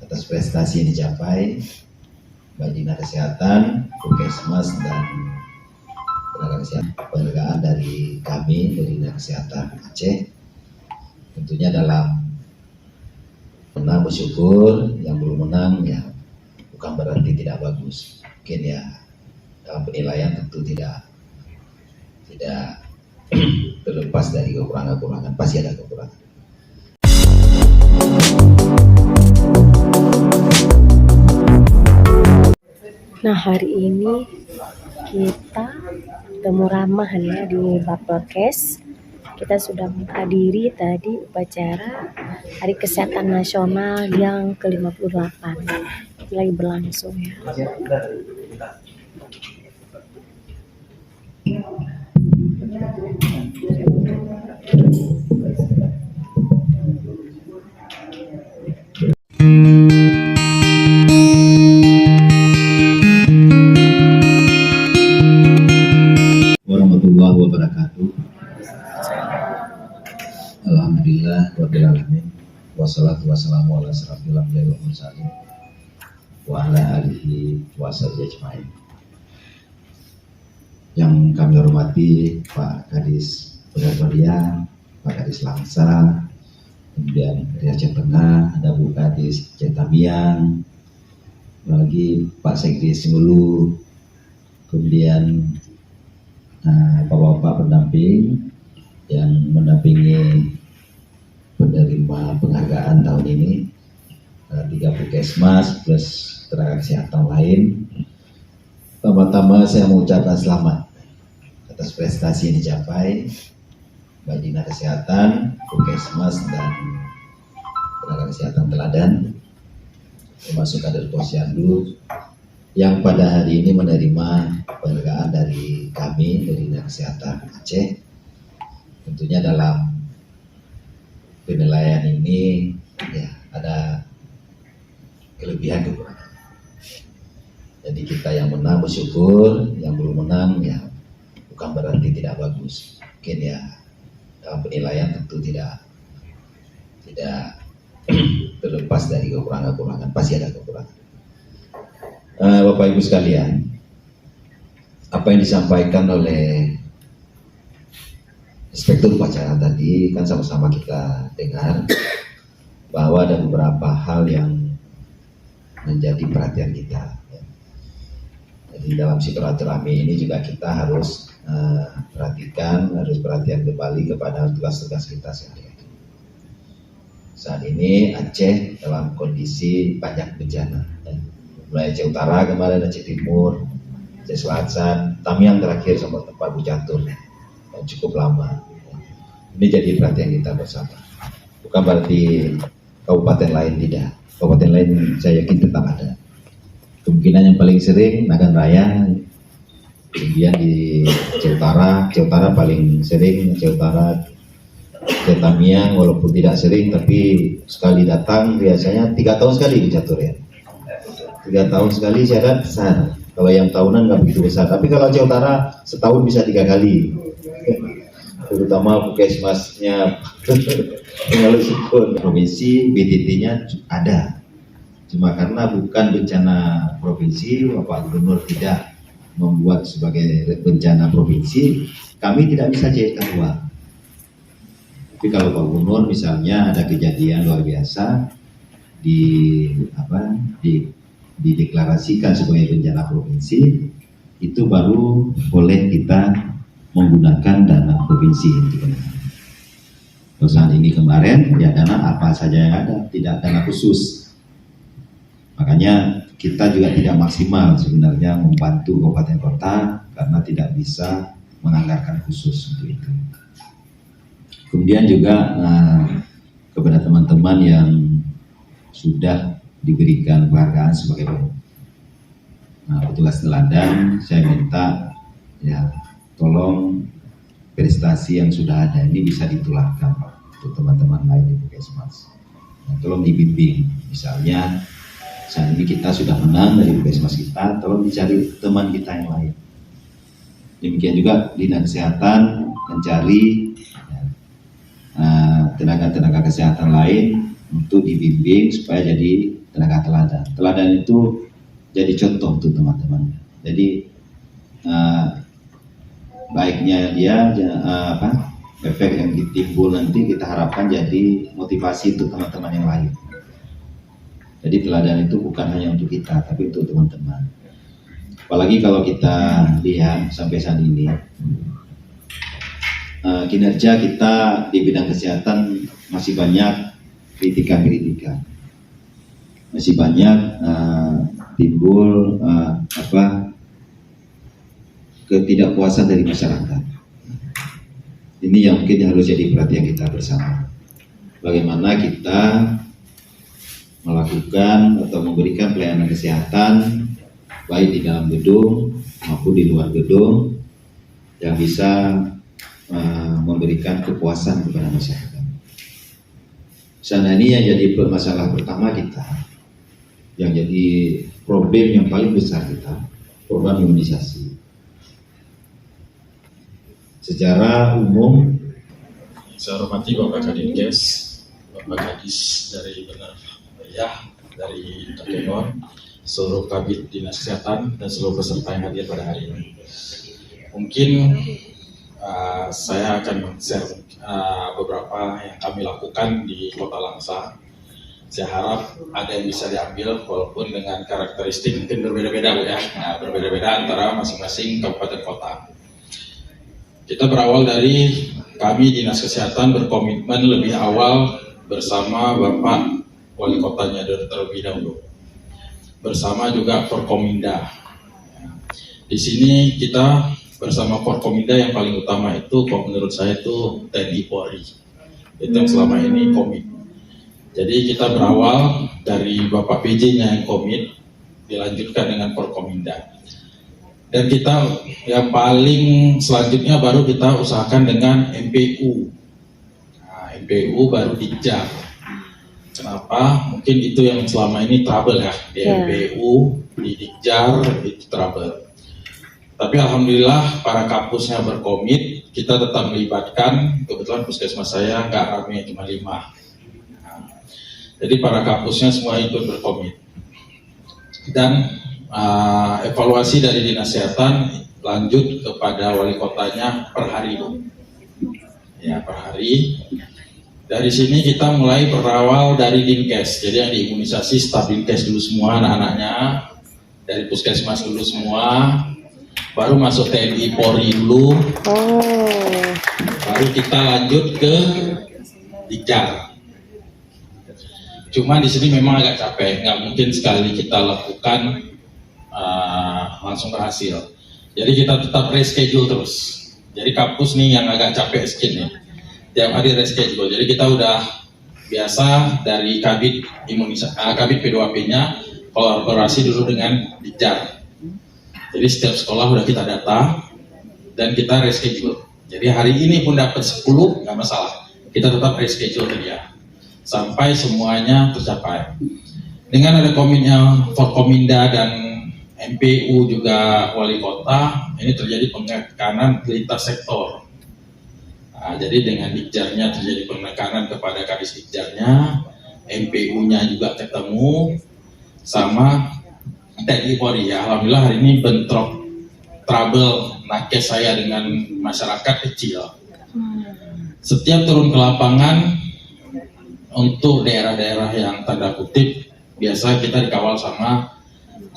atas prestasi yang dicapai baik Dinas Kesehatan, Puskesmas dan tenaga kesehatan. Penghargaan dari kami dari Dinas Kesehatan Aceh tentunya dalam menang bersyukur, yang belum menang ya bukan berarti tidak bagus. Mungkin ya dalam penilaian tentu tidak terlepas dari kekurangan-kekurangan, pasti ada kekurangan. Nah, hari ini kita temu ramah ya di Bapelkes. Kita sudah menghadiri tadi upacara Hari Kesehatan Nasional yang ke-58 lagi berlangsung ya. Warahmatullahi wabarakatuh. Alhamdulillah rabbil alamin. Wassalatu wassalamu ala asyrafil anbiya'i wal mursalin wa ala alihi wa sahbihi ajmain. Yang kami hormati Pak Kadis Pegadaian, Pak Kadis Langsa, kemudian dari Aceh Tengah ada Bu Kadis Cetamiang, lagi Pak Sekdes Ngulu, kemudian Bapak-bapak pendamping yang mendampingi penerima penghargaan tahun ini, 3 Puskesmas plus tenaga kesehatan lain. Pertama-tama saya mengucapkan selamat atas prestasi yang dicapai baik Dinas Kesehatan, Puskesmas dan tenaga kesehatan teladan, termasuk kader Posyandu yang pada hari ini menerima penghargaan dari kami dari Dinas Kesehatan Aceh. Tentunya dalam penilaian ini ya ada kelebihan kekurangan. Jadi kita yang menang bersyukur, yang belum menang ya bukan berarti tidak bagus. Mungkin ya dalam penilaian tentu tidak terlepas dari kekurangan-kekurangan, pasti ada kekurangan. Bapak Ibu sekalian, apa yang disampaikan oleh Inspektur Upacara tadi kan sama-sama kita dengar bahwa ada beberapa hal yang menjadi perhatian kita. Jadi dalam silaturahmi ini juga kita harus perhatian kembali kepada tugas-tugas kita sehari-hari. Saat ini Aceh dalam kondisi banyak bencana. Mulai Aceh Utara kemarin, Aceh Timur, Aceh Selatan, Tamiang terakhir sama tempat Bucatur dan cukup lama. Ini jadi perhatian kita bersama. Bukan berarti kabupaten lain tidak. Kabupaten lain saya yakin tetap ada. Kemungkinan yang paling sering Nagan Raya, kemudian di Aceh Utara paling sering, Aceh Utara, Aceh Tamiang walaupun tidak sering tapi sekali datang biasanya 3 tahun sekali Bucatur ya. 3 tahun sekali saya lihat besar. Kalau yang tahunan nggak begitu besar. Tapi kalau Aceh Utara setahun bisa 3 kali. Terutama Puskesmasnya Pengalu Sukun provinsi, BTT-nya ada. Cuma karena bukan bencana provinsi, Bapak Gubernur tidak membuat sebagai bencana provinsi, kami tidak bisa cairkan uang. Tapi kalau Pak Gubernur misalnya ada kejadian luar biasa dideklarasikan sebagai bencana provinsi, itu baru boleh kita menggunakan dana provinsi. Saat ini kemarin ya dana apa saja yang ada, tidak dana khusus. Makanya kita juga tidak maksimal sebenarnya membantu kabupaten kota karena tidak bisa menganggarkan khusus untuk itu. Kemudian juga kepada teman-teman yang sudah diberikan penghargaan sebagai petugas teladan, saya minta ya tolong prestasi yang sudah ada ini bisa ditularkan untuk teman-teman lain di Puskesmas. Tolong dibimbing, misalnya saat ini kita sudah menang dari Puskesmas kita, tolong dicari teman kita yang lain. Demikian juga Dinas Kesehatan mencari tenaga-tenaga kesehatan lain untuk dibimbing supaya jadi tenaga teladan. Teladan itu jadi contoh untuk teman-teman. Jadi baiknya dia efek yang timbul nanti kita harapkan jadi motivasi untuk teman-teman yang lain. Jadi teladan itu bukan hanya untuk kita, tapi untuk teman-teman. Apalagi kalau kita lihat sampai saat ini, kinerja kita di bidang kesehatan masih banyak kritikan-kritikan, masih banyak timbul ketidakpuasan dari masyarakat. Ini yang mungkin harus jadi perhatian kita bersama. Bagaimana kita melakukan atau memberikan pelayanan kesehatan baik di dalam gedung maupun di luar gedung yang bisa memberikan kepuasan kepada masyarakat. Sana ini yang jadi masalah pertama kita, yang jadi problem yang paling besar kita, program imunisasi. Secara umum, saya hormati Bapak Kadinkes, Bapak Kadis dari Benar ya, dari Takengon, seluruh kabit dinas kesehatan dan seluruh peserta yang hadir pada hari ini. Mungkin saya akan share beberapa yang kami lakukan di Kota Langsa. Saya harap ada yang bisa diambil walaupun dengan karakteristik mungkin berbeda-beda ya, berbeda-beda antara masing-masing kabupaten kota. Kita berawal dari kami dinas kesehatan berkomitmen lebih awal bersama Bapak Wali Kotanya terlebih dahulu, bersama juga Forkominda. Di sini kita bersama Forkominda yang paling utama itu, menurut saya itu TNI Polri, itu yang selama ini komit. Jadi kita berawal dari Bapak PJ-nya yang komit, dilanjutkan dengan Forkominda. Dan kita yang paling selanjutnya baru kita usahakan dengan MPU. Nah, MPU baru Dikjar. Kenapa? Mungkin itu yang selama ini trouble ya, di MPU, di Dikjar, itu trouble. Tapi alhamdulillah para kampusnya berkomit, kita tetap melibatkan, kebetulan puskesmas saya nggak ramai, cuma 5. Nah, jadi para kampusnya semua ikut berkomit. Dan evaluasi dari dinas kesehatan lanjut kepada wali kotanya per hari. Ya, per hari. Dari sini kita mulai berawal dari Dinkes, jadi yang diimunisasi staf Dinkes dulu semua anak-anaknya, dari puskesmas dulu semua, baru masuk TNI Polri dulu, baru kita lanjut ke Dikjar. Cuma di sini memang agak capek, nggak mungkin sekali kita lakukan langsung berhasil. Jadi kita tetap reschedule terus. Jadi kampus nih yang agak capek sedikit nih. Tiap hari reschedule. Jadi kita udah biasa dari kabit kabit P2P-nya kolaborasi dulu dengan Dikjar. Jadi setiap sekolah udah kita data dan kita reschedule. Jadi hari ini pun dapat 10 nggak masalah. Kita tetap reschedule ke dia sampai semuanya tercapai. Dengan ada komitnya Forkominda dan MPU juga wali kota, ini terjadi penekanan lintas sektor. Nah, jadi dengan Dikjarnya terjadi penekanan kepada Kadis Dikjarnya, MPU-nya juga ketemu, sama TNI Polri. Ya, alhamdulillah hari ini bentrok trouble nakes saya dengan masyarakat kecil. Setiap turun ke lapangan untuk daerah-daerah yang tanda kutip biasa kita dikawal sama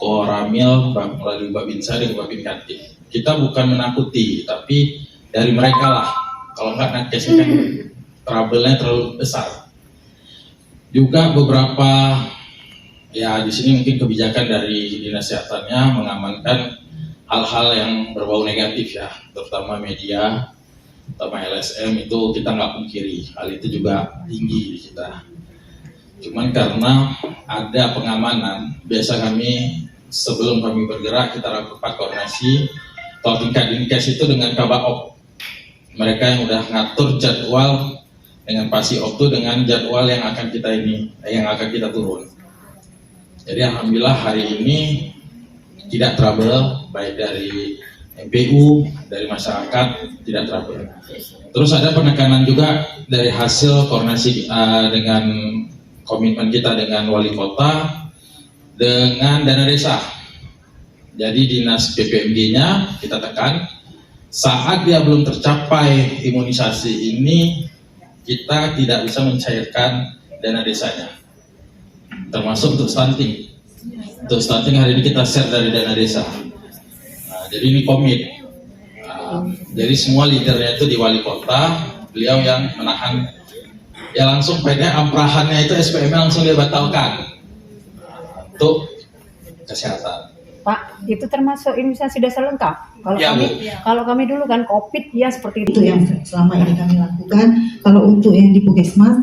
Koramil melalui Babinsa dan Babinkanti. Kita bukan menakuti, tapi dari mereka lah. Kalau nggak nakes kan trouble-nya terlalu besar. Juga beberapa ya di sini mungkin kebijakan dari dinas kesehatannya mengamankan hal-hal yang berbau negatif ya, terutama media, terutama LSM itu kita nggak pungkiri, hal itu juga tinggi di kita. Cuman karena ada pengamanan, biasa kami sebelum kami bergerak kita lakukan koordinasi kalau tingkat Dinkes itu dengan Kabaok. Mereka yang udah ngatur jadwal dengan Pasiop itu dengan jadwal yang akan kita turun. Jadi alhamdulillah hari ini tidak trouble, baik dari MPU, dari masyarakat tidak trouble. Terus ada penekanan juga dari hasil koordinasi dengan komitmen kita dengan wali kota, dengan dana desa. Jadi dinas PPMG-nya kita tekan, saat dia belum tercapai imunisasi ini, kita tidak bisa mencairkan dana desanya, termasuk untuk stunting. Untuk stunting hari ini kita share dari dana desa. Nah, jadi ini komit. Jadi semua leadernya itu di wali kota, beliau yang menahan. Ya langsung pendek amprahannya itu SPM langsung dia batalkan untuk kesehatan. Pak, itu termasuk imunisasi dasar lengkap. Kalau Ya, kalau kami dulu kan COVID ya seperti Itu yang selama ini kami lakukan. Kalau untuk yang di Puskesmas,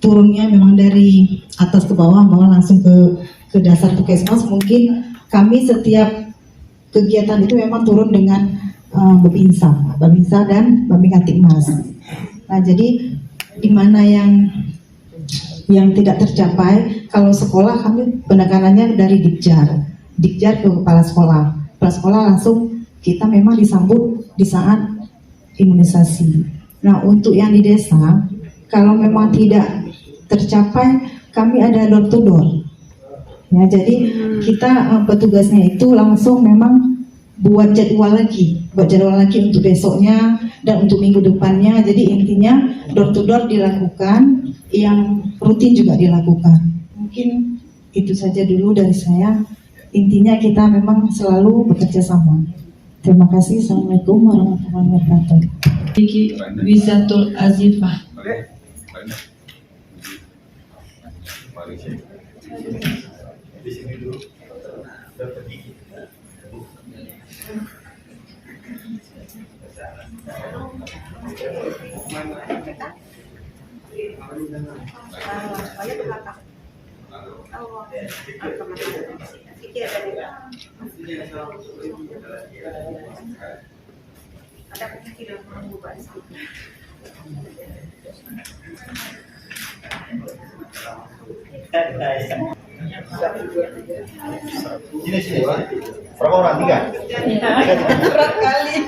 turunnya memang dari atas ke bawah, mau langsung ke dasar Puskesmas. Mungkin kami setiap kegiatan itu memang turun dengan Babinsa dan Babin Kamtibmas. Nah, jadi di mana yang tidak tercapai, kalau sekolah kami penekanannya dari Dikjar ke kepala sekolah. Kepala sekolah langsung kita memang disambut di saat imunisasi. Nah, untuk yang di desa, kalau memang tidak tercapai, kami ada door to door. Ya, jadi kita petugasnya itu langsung memang buat jadwal lagi untuk besoknya dan untuk minggu depannya. Jadi intinya door to door dilakukan, yang rutin juga dilakukan. Mungkin itu saja dulu dari saya. Intinya kita memang selalu bekerja sama. Terima kasih. Assalamualaikum warahmatullahi wabarakatuh. Diki Wizatul Azifah. Sini, berapa orang? 3? Berat kali.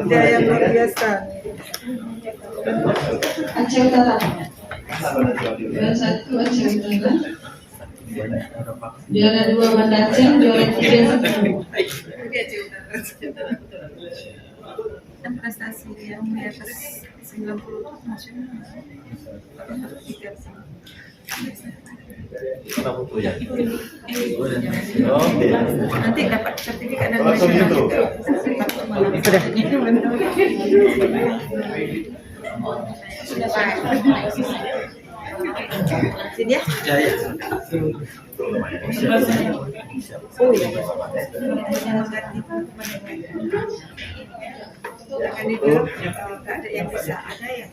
Dia yang luar biasa. Aceh Utara. Juara 1 Aceh Utara. Juara 2 Banda Aceh, juara 3 Dan prestasi yang di atas 90 nasional. Nanti dapat sertifikat dan nasional juga. Sudah sini ya. Kan itu nggak ada yang bisa, ada yang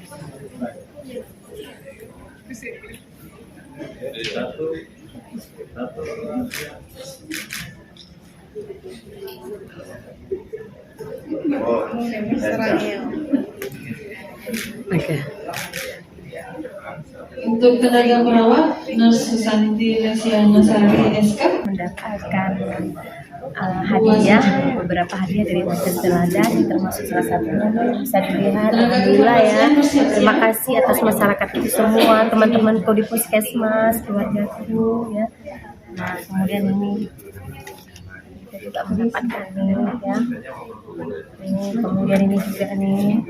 Untuk tenaga perawat, Nurse Susanti Lesiana Sari SK mendapatkan hadiah, beberapa hadiah dari Masjid Teladan, termasuk salah satunya bisa dilihat. Alhamdulillah ya, terima kasih atas masyarakat itu semua, teman-temanku di Puskesmas, keluargaku ya. Nah, kemudian ini kita juga mendapatkan ini ya. Ini kemudian ini juga nih.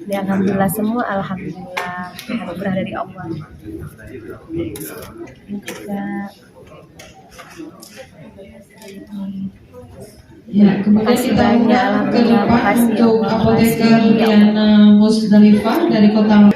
Ya, alhamdulillah semua, alhamdulillah anugerah dari Allah. Ini juga ya, kemudian kita undang ke depan untuk apoteker Diana Musdalifah dari Kota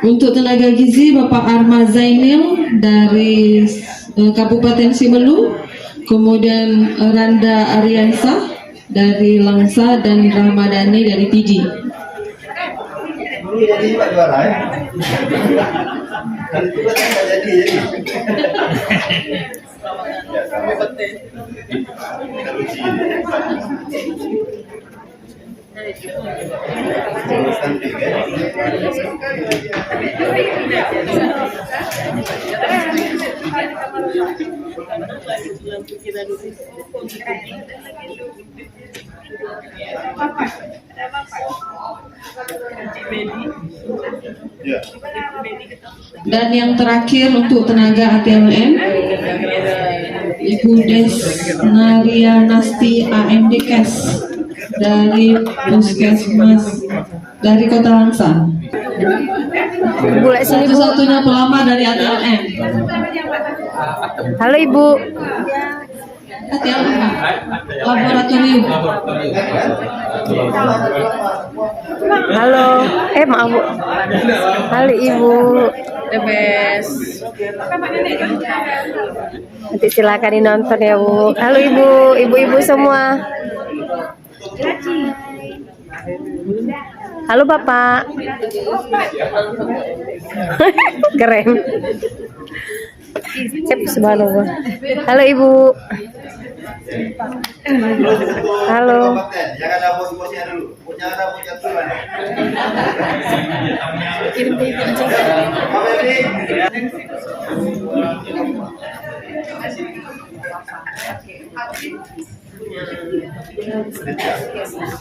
Untuk tenaga gizi Bapak Arma Zainil dari Kabupaten Simelu, kemudian Randa Ariansa dari Langsa dan Ramadhani dari Pidi. Dulu jadi Pak juara ya. Kali itu kan nggak jadi. Dan yang terakhir untuk tenaga ATLM, Ibu Desnaria Nasti AMD Kes dari Puskesmas dari Kota Langsa. Ibu lek sini Bu. Satu-satunya pelamar dari ATLM. Halo Ibu. ATLM Laboratorium. Halo. Maaf Bu. Halo Ibu. The best. Nanti silakan dinonton ya Bu. Halo Ibu, ibu-ibu semua. Halo Bapak. Keren. Cep subhanallah. Halo Ibu. Halo. Jangan ada bos-bosnya dulu. Jangan ada bosnya dulu. Kirim ke Ibu aja.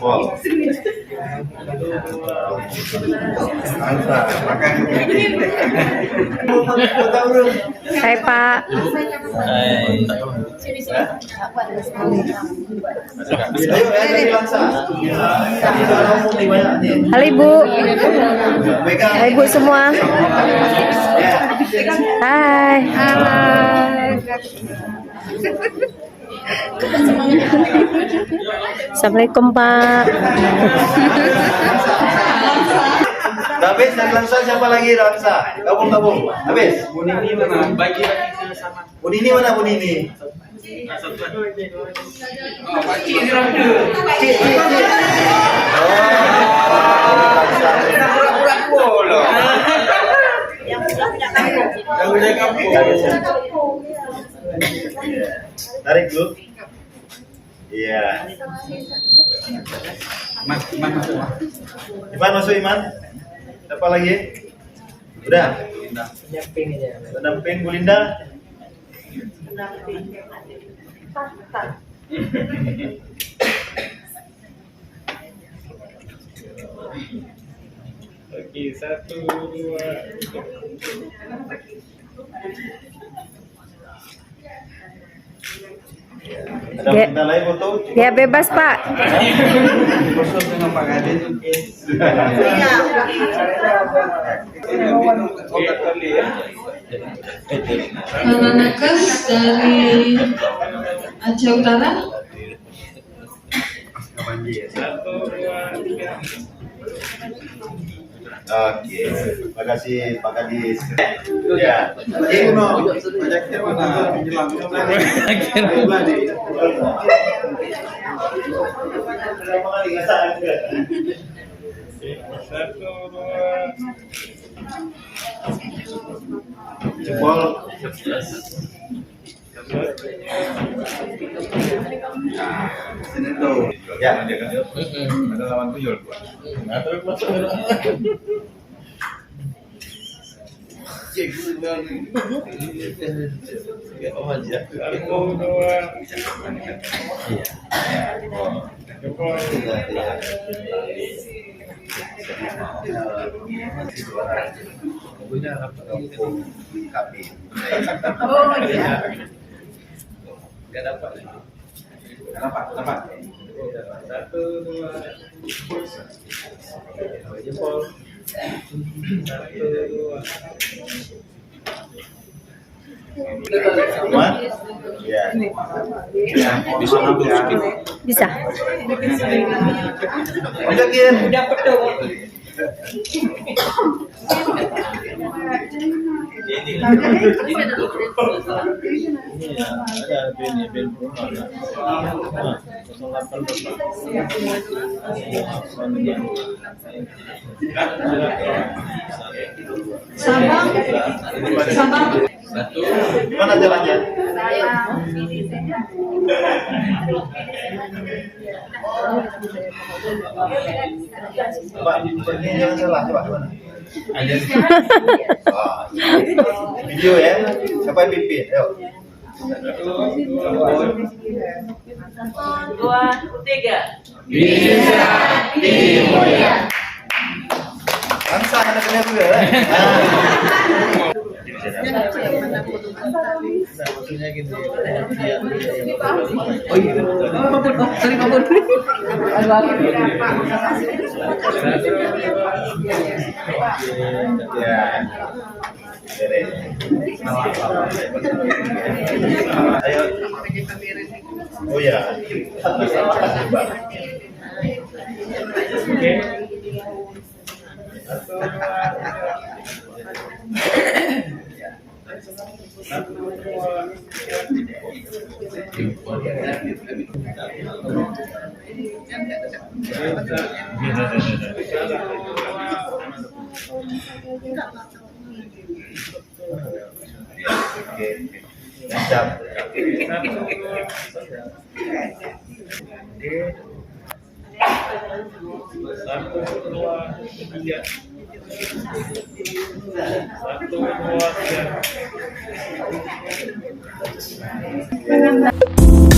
Wow. Hai Pak. Halo Ibu. Halo Ibu semua. Hai. Assalamualaikum Pak. Habis dan Langsa siapa lagi Langsa? Gabung. Habis. Bu Nini mana? Bagi sama. Bu Nini mana Bu Nini? Tarik dulu. Iya. Iman masuk Iman. Siapa lagi? Udah. Pendamping Bu Linda. Oke, 1, 2. Ada minta lain foto? Ya bebas Pak. Foto dengan Pak Kadin. Anak nakes dari Aceh Utara. 1, 2, 3. Oke, terima kasih Pak Kadis. Ya, Uno, proyeknya mana? Jempol. Sini tuh. Ya, ada lawan tuyul. Nah, terus masuk. Oh aja. Aku 2. Jempol. Punya apa? Kami. Oh iya. Enggak dapat. Dapat. 1, 2. Jempol. 1, 2. Aman? Ya. Bisa ngambil sedikit. Bisa. Udah Kim. Udah pedo. Iya, ada ini bel rumah. Nah, 08 Sabang. Mana jalannya? Pak, ini jangan salah, coba mana? Video ya, siapa yang pimpin? Ayo. 1, 2, 3. Bisa dimulai. Bangsa ada kena juga. Maksudnya gitu. Oh iya. Sorry, kabur. Ya. Ayo. Oh ya. Satu, dua, tiga. 1, 2, 3.